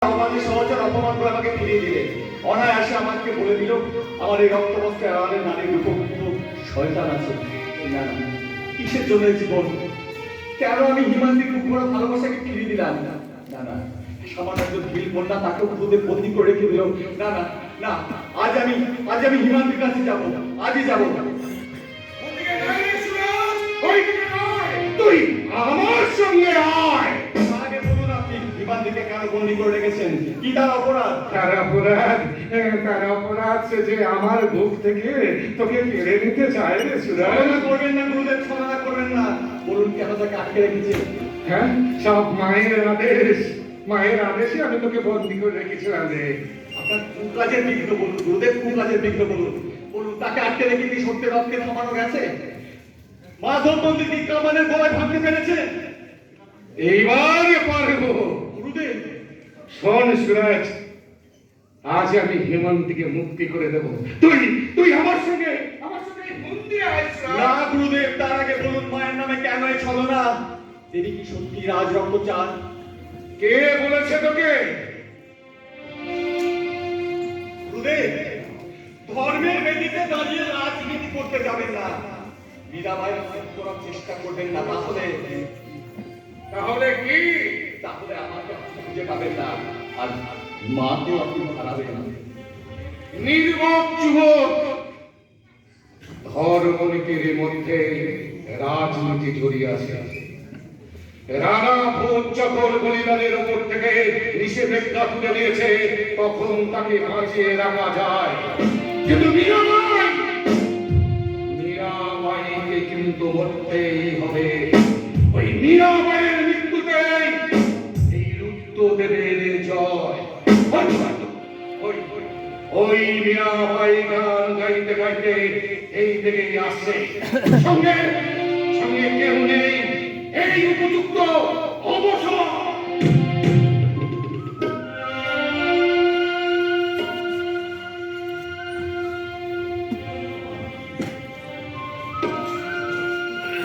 আমাদের সহচর অপমান করে আমাকে ফিরিয়ে দিলে, অনায়াসে আমাকে বলে দিল আমার এই রক্তবস্ত্রে আড়ালে নারীর উপযুক্ত শয়তান আছে। না না, কিসের জন্য জীবন? কেন আমি হিমান্তির উপর ভালোবাসাকে ফিরিয়ে দিলাম? না না, সামান্য একজন ভিল কন্যা তাকে খুদে বন্দি করে রেখে দিল। না না না, আজ আমি হিমান্তির কাছে যাব, আজই যাব। তুই আমার সঙ্গে আয়। আগে বলুন, আপনি হিমান্তিকে কেন বন্দি করে রেখেছেন? কি তার অপরাধ? তার অপরাধ সে যে আমার বুক থেকে তোকে কেড়ে নিতে চায় রে সুরাজ। ছলনা করবেন না গুরুদেব, ছলনা করবেন না। বলুন কেন তাকে আটকে রেখেছেন? হ্যাঁ, সব মায়ের আদেশে আমি তোকে বন্দি করে রেখেছিলাম রে। আপনার কুকাজের বিঘ্ন বলুন গুরুদেব, কুকাজের বিঘ্ন বলুন। বলুন তাকে আটকে রেখে কি সত্যের রথকে থামানো গেছে? মাধব মন্দির কি কামানের গোলায় ভাঙতে পেরেছে? এইবার পারবো। গুরুদেব, শোন সুরাজ, আজ আমি হেমন্তীকে মুক্তি করে দেব। তুই আমার সঙ্গে বন্দি আয় সুরাজ। না গুরুদেব, তার আগে বলুন মায়ের নামে কেন এই ছলনা? তিনি কি সত্যি রাজরক্ত চান? কে বলেছে তোকে? গুরুদেব, ধর্মের বেদিতে দাঁড়িয়ে রাজনীতি করতে যাবেন না। মীরাবাই করার চেষ্টা করবেন না, তাহলে কি? তাহলে আমাকে আপনি খুঁজে পাবেন না, আর মাকেও আপনি হারাবেন না। নির্বোধ যুবক, ধর্মনীতির মধ্যে রাজনীতি জড়িয়ে আছে। রানা ভোজ যখন বলিদানের উপর থেকে নিষেধাজ্ঞা তুলে দিয়েছে, তখন তাকে বাঁচিয়ে রাখা যায়, কিন্তু মীরাবাইকে কিন্তু মরতেই হবে। ওই মীরাবাইয়ের মৃত্যুতে এই রুদ্রদেবের জয়। ওই মীরাবাই গান গাইতে গাইতে এই দিকেই আসছে। সঙ্গে কেউ নেই এই উপযুক্ত